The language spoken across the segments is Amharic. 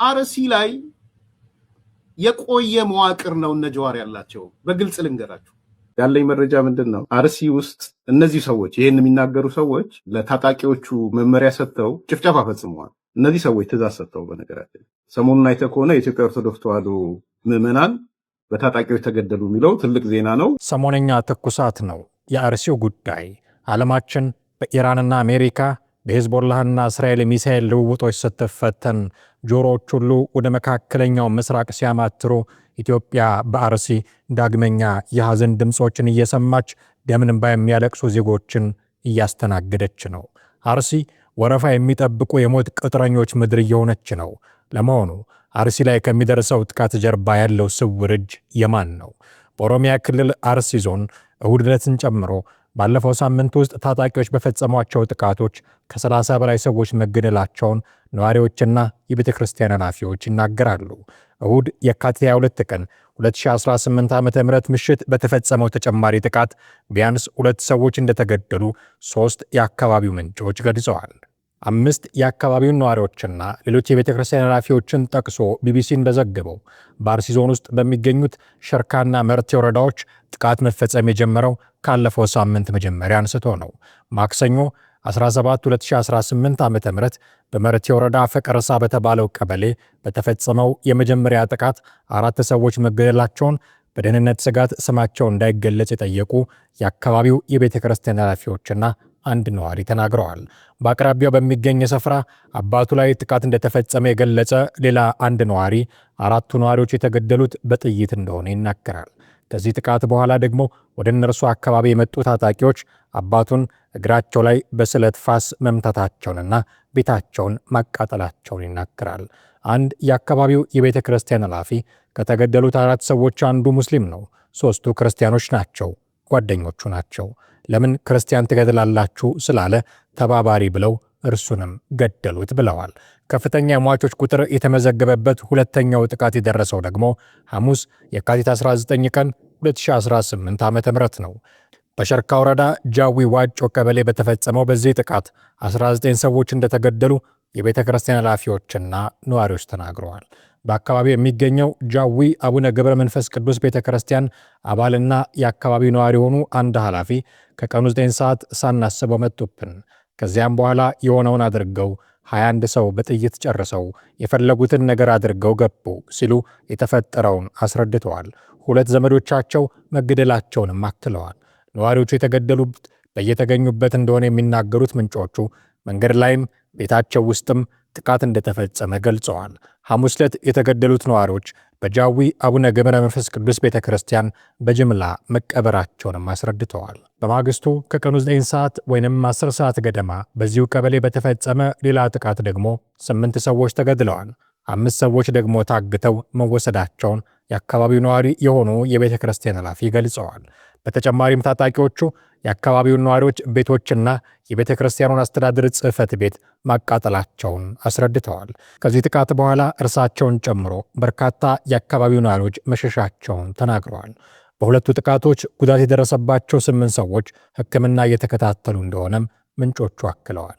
አርሲ ላይ የቆየ መዋቅር ነው እነ ጀዋር ያላቸው። በግልጽ ልንገራችሁ ያለኝ መረጃ ምንድን ነው? አርሲ ውስጥ እነዚህ ሰዎች ይህን የሚናገሩ ሰዎች ለታጣቂዎቹ መመሪያ ሰጥተው ጭፍጨፋ ፈጽመዋል። እነዚህ ሰዎች ትእዛዝ ሰጥተው፣ በነገራችን ሰሞኑን አይተህ ከሆነ የኢትዮጵያ ኦርቶዶክስ ተዋሕዶ ምዕመናን በታጣቂዎች ተገደሉ የሚለው ትልቅ ዜና ነው። ሰሞነኛ ትኩሳት ነው የአርሲው ጉዳይ። ዓለማችን በኢራንና አሜሪካ በሄዝቦላህና እስራኤል ሚሳኤል ልውውጦች ስትፈተን ጆሮዎች ሁሉ ወደ መካከለኛው ምስራቅ ሲያማትሩ ኢትዮጵያ በአርሲ ዳግመኛ የሐዘን ድምፆችን እየሰማች ደምን እንባ የሚያለቅሱ ዜጎችን እያስተናገደች ነው። አርሲ ወረፋ የሚጠብቁ የሞት ቅጥረኞች ምድር እየሆነች ነው። ለመሆኑ አርሲ ላይ ከሚደርሰው ጥቃት ጀርባ ያለው ስውር እጅ የማን ነው? በኦሮሚያ ክልል አርሲ ዞን እሁድ ዕለትን ጨምሮ ባለፈው ሳምንት ውስጥ ታጣቂዎች በፈጸሟቸው ጥቃቶች ከ30 በላይ ሰዎች መገደላቸውን ነዋሪዎችና የቤተ ክርስቲያን ኃላፊዎች ይናገራሉ። እሁድ የካቲት 22 ቀን 2018 ዓ.ም ምሽት በተፈጸመው ተጨማሪ ጥቃት ቢያንስ 2 ሰዎች እንደተገደሉ 3 የአካባቢው ምንጮች ገልጸዋል። 5 የአካባቢውን ነዋሪዎችና ሌሎች የቤተ ክርስቲያን ኃላፊዎችን ጠቅሶ ቢቢሲ እንደዘገበው በአርሲ ዞን ውስጥ በሚገኙት ሸርካና መርቴ ወረዳዎች ጥቃት መፈጸም የጀመረው ካለፈው ሳምንት መጀመሪያ አንስቶ ነው። ማክሰኞ 17 2018 ዓ.ም በመርቴ ወረዳ ፈቀረሳ በተባለው ቀበሌ በተፈጸመው የመጀመሪያ ጥቃት 4 ሰዎች መገደላቸውን በደህንነት ስጋት ስማቸው እንዳይገለጽ የጠየቁ የአካባቢው የቤተ ክርስቲያን ኃላፊዎችና አንድ ነዋሪ ተናግረዋል። በአቅራቢያው በሚገኝ ስፍራ አባቱ ላይ ጥቃት እንደተፈጸመ የገለጸ ሌላ አንድ ነዋሪ 4ቱ ነዋሪዎች የተገደሉት በጥይት እንደሆነ ይናገራል። ከዚህ ጥቃት በኋላ ደግሞ ወደ እነርሱ አካባቢ የመጡ ታጣቂዎች አባቱን እግራቸው ላይ በስለት ፋስ መምታታቸውንና ቤታቸውን ማቃጠላቸውን ይናገራል። አንድ የአካባቢው የቤተ ክርስቲያን ኃላፊ ከተገደሉት 4 ሰዎች አንዱ ሙስሊም ነው፣ 3ቱ ክርስቲያኖች ናቸው፣ ጓደኞቹ ናቸው። ለምን ክርስቲያን ትገድላላችሁ ስላለ ተባባሪ ብለው እርሱንም ገደሉት ብለዋል። ከፍተኛ የሟቾች ቁጥር የተመዘገበበት ሁለተኛው ጥቃት የደረሰው ደግሞ ሐሙስ የካቲት 19 ቀን 2018 ዓ.ም ነው። በሸርካ ወረዳ ጃዊ ዋጮ ቀበሌ በተፈጸመው በዚህ ጥቃት 19 ሰዎች እንደተገደሉ የቤተ ክርስቲያን ኃላፊዎችና ነዋሪዎች ተናግረዋል። በአካባቢው የሚገኘው ጃዊ አቡነ ገብረ መንፈስ ቅዱስ ቤተ ክርስቲያን አባልና የአካባቢው ነዋሪ የሆኑ አንድ ኃላፊ ከቀኑ 9 ሰዓት ሳናስበው መጡብን። ከዚያም በኋላ የሆነውን አድርገው 21 ሰው በጥይት ጨርሰው የፈለጉትን ነገር አድርገው ገቡ ሲሉ የተፈጠረውን አስረድተዋል። 2 ዘመዶቻቸው መገደላቸውንም አክለዋል። ነዋሪዎቹ የተገደሉት በየተገኙበት እንደሆነ የሚናገሩት ምንጮቹ መንገድ ላይም ቤታቸው ውስጥም ጥቃት እንደተፈጸመ ገልጸዋል። ሐሙስ ዕለት የተገደሉት ነዋሪዎች በጃዊ አቡነ ገብረ መንፈስ ቅዱስ ቤተ ክርስቲያን በጅምላ መቀበራቸውንም አስረድተዋል። በማግስቱ ከቀኑ 9 ሰዓት ወይም 10 ሰዓት ገደማ በዚሁ ቀበሌ በተፈጸመ ሌላ ጥቃት ደግሞ 8 ሰዎች ተገድለዋል። 5 ሰዎች ደግሞ ታግተው መወሰዳቸውን የአካባቢው ነዋሪ የሆኑ የቤተ ክርስቲያን ኃላፊ ገልጸዋል። በተጨማሪም ታጣቂዎቹ የአካባቢውን ነዋሪዎች ቤቶችና የቤተ ክርስቲያኑን አስተዳደር ጽሕፈት ቤት ማቃጠላቸውን አስረድተዋል። ከዚህ ጥቃት በኋላ እርሳቸውን ጨምሮ በርካታ የአካባቢው ነዋሪዎች መሸሻቸውን ተናግረዋል። በሁለቱ ጥቃቶች ጉዳት የደረሰባቸው 8 ሰዎች ሕክምና እየተከታተሉ እንደሆነም ምንጮቹ አክለዋል።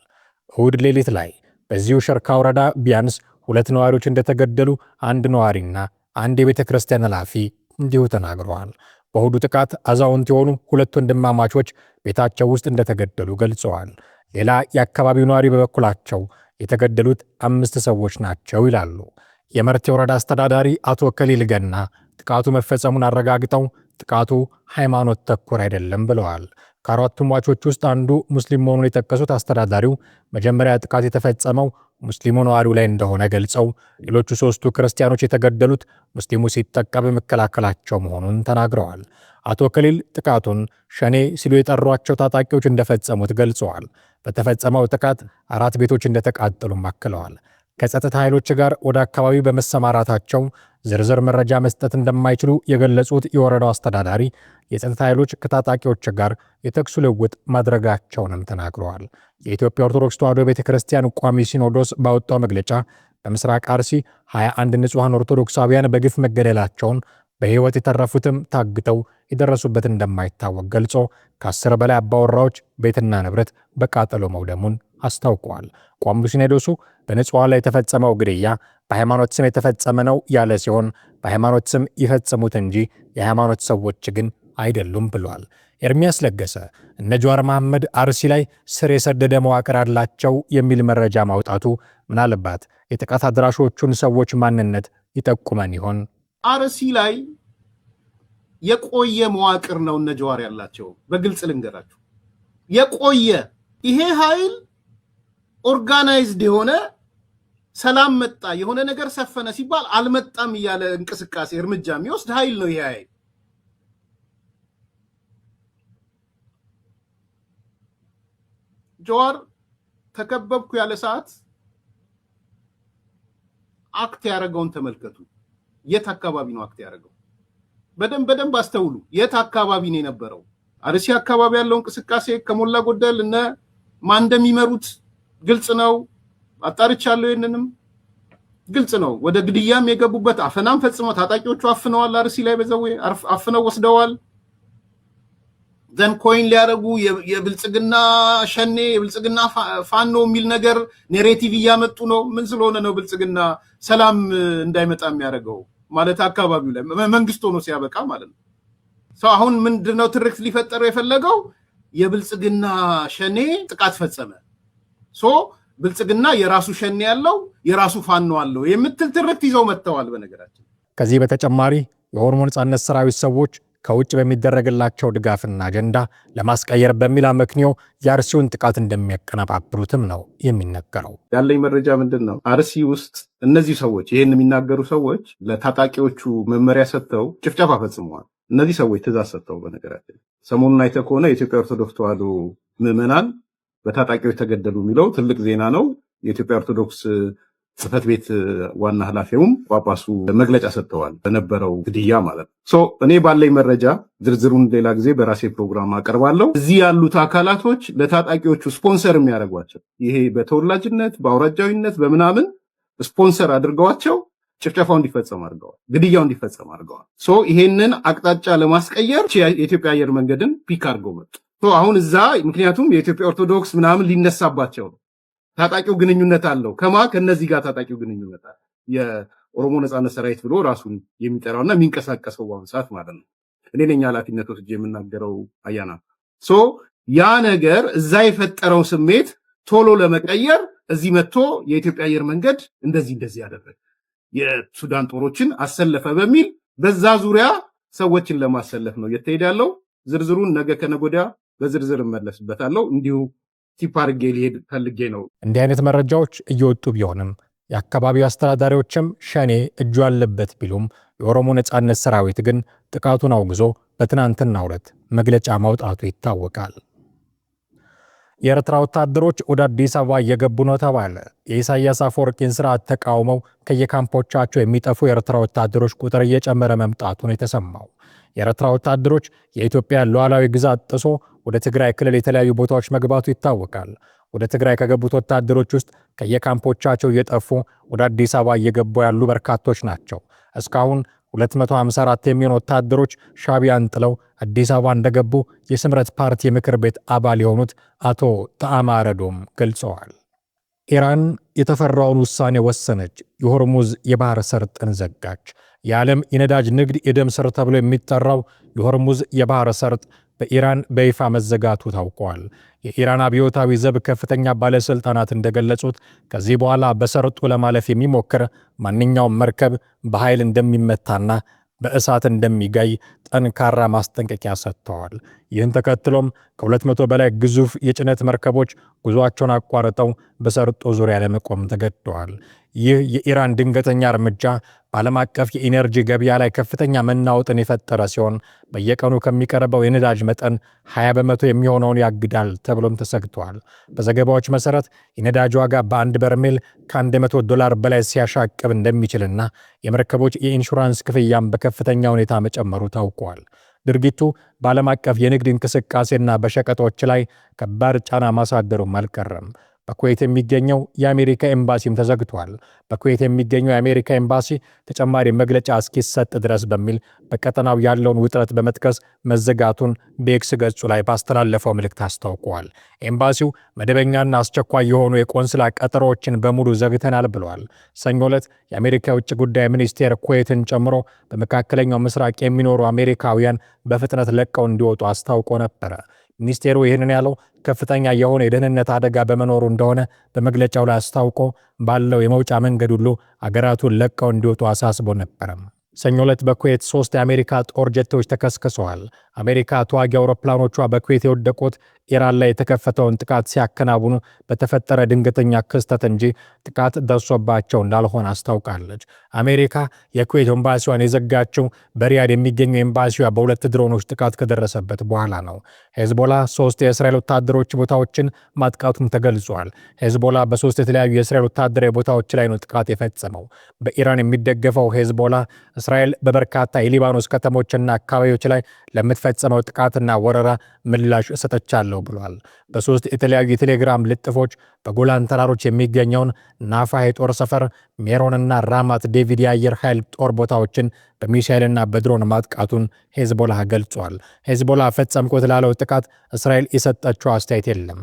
እሁድ ሌሊት ላይ በዚሁ ሸርካ ወረዳ ቢያንስ 2 ነዋሪዎች እንደተገደሉ አንድ ነዋሪና አንድ የቤተ ክርስቲያን ኃላፊ እንዲሁ ተናግረዋል። በእሁዱ ጥቃት አዛውንት የሆኑ 2 ወንድማማቾች ቤታቸው ውስጥ እንደተገደሉ ገልጸዋል። ሌላ የአካባቢው ነዋሪ በበኩላቸው የተገደሉት 5 ሰዎች ናቸው ይላሉ። የመርቴ ወረዳ አስተዳዳሪ አቶ ከሊል ገና ጥቃቱ መፈጸሙን አረጋግጠው ጥቃቱ ሃይማኖት ተኮር አይደለም ብለዋል። ከ4ቱ ሟቾች ውስጥ አንዱ ሙስሊም መሆኑን የጠቀሱት አስተዳዳሪው መጀመሪያ ጥቃት የተፈጸመው ሙስሊሙ ነዋሪው ላይ እንደሆነ ገልጸው ሌሎቹ 3ቱ ክርስቲያኖች የተገደሉት ሙስሊሙ ሲጠቃ በመከላከላቸው መሆኑን ተናግረዋል። አቶ ከሊል ጥቃቱን ሸኔ ሲሉ የጠሯቸው ታጣቂዎች እንደፈጸሙት ገልጸዋል። በተፈጸመው ጥቃት 4 ቤቶች እንደተቃጠሉም አክለዋል። ከጸጥታ ኃይሎች ጋር ወደ አካባቢው በመሰማራታቸው ዝርዝር መረጃ መስጠት እንደማይችሉ የገለጹት የወረዳው አስተዳዳሪ የጸጥታ ኃይሎች ከታጣቂዎች ጋር የተኩስ ልውውጥ ማድረጋቸውንም ተናግረዋል። የኢትዮጵያ ኦርቶዶክስ ተዋሕዶ ቤተ ክርስቲያን ቋሚ ሲኖዶስ ባወጣው መግለጫ በምስራቅ አርሲ 21 ንጹሐን ኦርቶዶክሳውያን በግፍ መገደላቸውን በሕይወት የተረፉትም ታግተው የደረሱበት እንደማይታወቅ ገልጾ ከ10 በላይ አባወራዎች ቤትና ንብረት በቃጠሎ መውደሙን አስታውቀዋል። ቋሚ ሲኖዶሱ በንጹሐን ላይ የተፈጸመው ግድያ በሃይማኖት ስም የተፈጸመ ነው ያለ ሲሆን በሃይማኖት ስም ይፈጽሙት እንጂ የሃይማኖት ሰዎች ግን አይደሉም ብሏል። ኤርሚያስ ለገሰ እነ ጀዋር መሐመድ አርሲ ላይ ስር የሰደደ መዋቅር አላቸው የሚል መረጃ ማውጣቱ ምናልባት የጥቃት አድራሾቹን ሰዎች ማንነት ይጠቁመን ይሆን? አርሲ ላይ የቆየ መዋቅር ነው እነ ጀዋር ያላቸው። በግልጽ ልንገራችሁ፣ የቆየ ይሄ ኃይል ኦርጋናይዝድ የሆነ ሰላም መጣ የሆነ ነገር ሰፈነ ሲባል አልመጣም እያለ እንቅስቃሴ እርምጃ የሚወስድ ኃይል ነው ይሄ ኃይል። ጀዋር ተከበብኩ ያለ ሰዓት አክት ያደረገውን ተመልከቱ። የት አካባቢ ነው አክት ያደረገው? በደንብ አስተውሉ። የት አካባቢ ነው የነበረው? አርሲ አካባቢ ያለው እንቅስቃሴ ከሞላ ጎደል እነ ማን እንደሚመሩት ግልጽ ነው። አጣርቻለሁ። ይሄንንም ግልጽ ነው። ወደ ግድያም የገቡበት አፈናም ፈጽመው ታጣቂዎቹ አፍነዋል። አርሲ ላይ በዘው አፍነው ወስደዋል። ዘን ኮይን ሊያደርጉ የብልጽግና ሸኔ የብልጽግና ፋኖ የሚል ነገር ኔሬቲቭ እያመጡ ነው። ምን ስለሆነ ነው ብልጽግና ሰላም እንዳይመጣ የሚያደርገው? ማለት አካባቢው ላይ መንግስት ሆኖ ሲያበቃ ማለት ነው። ሰው አሁን ምንድነው ትርክት ሊፈጠረው የፈለገው? የብልጽግና ሸኔ ጥቃት ፈጸመ፣ ሶ ብልጽግና የራሱ ሸኔ ያለው የራሱ ፋኖ አለው የምትል ትርክት ይዘው መጥተዋል። በነገራችን ከዚህ በተጨማሪ የኦሮሞ ነጻነት ሰራዊት ሰዎች ከውጭ በሚደረግላቸው ድጋፍና አጀንዳ ለማስቀየር በሚል አመክንዮ የአርሲውን ጥቃት እንደሚያቀነባብሩትም ነው የሚነገረው። ያለኝ መረጃ ምንድን ነው? አርሲ ውስጥ እነዚህ ሰዎች ይህን የሚናገሩ ሰዎች ለታጣቂዎቹ መመሪያ ሰጥተው ጭፍጨፋ ፈጽመዋል። እነዚህ ሰዎች ትእዛዝ ሰጥተው፣ በነገራችን ሰሞኑን አይተህ ከሆነ የኢትዮጵያ ኦርቶዶክስ ተዋሕዶ ምዕመናን በታጣቂዎች ተገደሉ የሚለው ትልቅ ዜና ነው። የኢትዮጵያ ኦርቶዶክስ ጽሕፈት ቤት ዋና ኃላፊውም ጳጳሱ መግለጫ ሰጥተዋል፣ በነበረው ግድያ ማለት ነው። እኔ ባለኝ መረጃ ዝርዝሩን ሌላ ጊዜ በራሴ ፕሮግራም አቀርባለሁ። እዚህ ያሉት አካላቶች ለታጣቂዎቹ ስፖንሰር የሚያደርጓቸው ይሄ በተወላጅነት በአውራጃዊነት በምናምን ስፖንሰር አድርገዋቸው ጭፍጨፋው እንዲፈጸም አድርገዋል፣ ግድያው እንዲፈጸም አድርገዋል። ይሄንን አቅጣጫ ለማስቀየር የኢትዮጵያ አየር መንገድን ፒክ አድርገው መጡ። አሁን እዛ ምክንያቱም የኢትዮጵያ ኦርቶዶክስ ምናምን ሊነሳባቸው ነው። ታጣቂው ግንኙነት አለው ከነዚህ ጋር ታጣቂው ግንኙነት አለው። የኦሮሞ ነጻነት ሰራዊት ብሎ ራሱን የሚጠራውና የሚንቀሳቀሰው በአሁኑ ሰዓት ማለት ነው። እኔ ነኝ ኃላፊነት ወስጄ የምናገረው። አያና ያ ነገር እዛ የፈጠረው ስሜት ቶሎ ለመቀየር እዚህ መጥቶ የኢትዮጵያ አየር መንገድ እንደዚህ ያደረገ የሱዳን ጦሮችን አሰለፈ በሚል በዛ ዙሪያ ሰዎችን ለማሰለፍ ነው እየተሄደ ያለው። ዝርዝሩን ነገ ከነገ ወዲያ በዝርዝር እመለስበታለሁ። እንዲሁ ቲፕ አድርጌ ሊሄድ ፈልጌ ነው። እንዲህ አይነት መረጃዎች እየወጡ ቢሆንም የአካባቢው አስተዳዳሪዎችም ሸኔ እጁ አለበት ቢሉም የኦሮሞ ነጻነት ሰራዊት ግን ጥቃቱን አውግዞ በትናንትናው ዕለት መግለጫ ማውጣቱ ይታወቃል። የኤርትራ ወታደሮች ወደ አዲስ አበባ እየገቡ ነው ተባለ። የኢሳያስ አፈወርቂን ስርዓት ተቃውመው ከየካምፖቻቸው የሚጠፉ የኤርትራ ወታደሮች ቁጥር እየጨመረ መምጣቱን የተሰማው የኤርትራ ወታደሮች የኢትዮጵያ ሉዓላዊ ግዛት ጥሶ ወደ ትግራይ ክልል የተለያዩ ቦታዎች መግባቱ ይታወቃል። ወደ ትግራይ ከገቡት ወታደሮች ውስጥ ከየካምፖቻቸው እየጠፉ ወደ አዲስ አበባ እየገቡ ያሉ በርካቶች ናቸው። እስካሁን 254 የሚሆኑ ወታደሮች ሻዕቢያን ጥለው አዲስ አበባ እንደገቡ የስምረት ፓርቲ ምክር ቤት አባል የሆኑት አቶ ተአማ ረዶም ገልጸዋል። ኢራን የተፈራውን ውሳኔ ወሰነች። የሆርሙዝ የባህር ሰርጥን ዘጋች። የዓለም የነዳጅ ንግድ የደም ስር ተብሎ የሚጠራው የሆርሙዝ የባህር ሰርጥ በኢራን በይፋ መዘጋቱ ታውቋል። የኢራን አብዮታዊ ዘብ ከፍተኛ ባለስልጣናት እንደገለጹት ከዚህ በኋላ በሰርጡ ለማለፍ የሚሞክር ማንኛውም መርከብ በኃይል እንደሚመታና በእሳት እንደሚጋይ ጠንካራ ማስጠንቀቂያ ሰጥተዋል። ይህን ተከትሎም ከ200 በላይ ግዙፍ የጭነት መርከቦች ጉዞአቸውን አቋርጠው በሰርጡ ዙሪያ ለመቆም ተገደዋል። ይህ የኢራን ድንገተኛ እርምጃ በዓለም አቀፍ የኢነርጂ ገበያ ላይ ከፍተኛ መናወጥን የፈጠረ ሲሆን በየቀኑ ከሚቀርበው የነዳጅ መጠን 20 በመቶ የሚሆነውን ያግዳል ተብሎም ተሰግቷል። በዘገባዎች መሰረት የነዳጅ ዋጋ በአንድ በርሜል ከ$100 በላይ ሲያሻቅብ እንደሚችልና የመርከቦች የኢንሹራንስ ክፍያም በከፍተኛ ሁኔታ መጨመሩ ታውቋል። ድርጊቱ በዓለም አቀፍ የንግድ እንቅስቃሴና በሸቀጦች ላይ ከባድ ጫና ማሳደሩም አልቀረም። በኩዌት የሚገኘው የአሜሪካ ኤምባሲም ተዘግቷል። በኩዌት የሚገኘው የአሜሪካ ኤምባሲ ተጨማሪ መግለጫ እስኪሰጥ ድረስ በሚል በቀጠናው ያለውን ውጥረት በመጥቀስ መዘጋቱን በኤክስ ገጹ ላይ ባስተላለፈው መልእክት አስታውቋል። ኤምባሲው መደበኛና አስቸኳይ የሆኑ የቆንስላ ቀጠሮዎችን በሙሉ ዘግተናል ብሏል። ሰኞ ዕለት የአሜሪካ የውጭ ጉዳይ ሚኒስቴር ኩዌትን ጨምሮ በመካከለኛው ምስራቅ የሚኖሩ አሜሪካውያን በፍጥነት ለቀው እንዲወጡ አስታውቆ ነበረ። ሚኒስቴሩ ይህንን ያለው ከፍተኛ የሆነ የደህንነት አደጋ በመኖሩ እንደሆነ በመግለጫው ላይ አስታውቆ ባለው የመውጫ መንገድ ሁሉ አገራቱን ለቀው እንዲወጡ አሳስቦ ነበረ። ሰኞ ዕለት በኩዌት 3 የአሜሪካ ጦር ጀቶች ተከስክሰዋል። አሜሪካ ተዋጊ አውሮፕላኖቿ በኩዌት የወደቁት ኢራን ላይ የተከፈተውን ጥቃት ሲያከናውኑ በተፈጠረ ድንገተኛ ክስተት እንጂ ጥቃት ደርሶባቸው እንዳልሆነ አስታውቃለች። አሜሪካ የኩዌት ኤምባሲዋን የዘጋችው በሪያድ የሚገኘው ኤምባሲዋ በ2 ድሮኖች ጥቃት ከደረሰበት በኋላ ነው። ሄዝቦላ 3 የእስራኤል ወታደሮች ቦታዎችን ማጥቃቱም ተገልጿል። ሄዝቦላ በ3 የተለያዩ የእስራኤል ወታደራዊ ቦታዎች ላይ ነው ጥቃት የፈጸመው። በኢራን የሚደገፈው ሄዝቦላ እስራኤል በበርካታ የሊባኖስ ከተሞችና አካባቢዎች ላይ ለምትፈጸመው ጥቃትና ወረራ ምላሽ እሰጠቻለሁ ብሏል። በ3 የተለያዩ የቴሌግራም ልጥፎች በጎላን ተራሮች የሚገኘውን ናፋ የጦር ሰፈር፣ ሜሮንና ራማት ዴቪድ የአየር ኃይል ጦር ቦታዎችን በሚሳኤልና በድሮን ማጥቃቱን ሄዝቦላ ገልጿል። ሄዝቦላ ፈጸምኩት ላለው ጥቃት እስራኤል የሰጠችው አስተያየት የለም።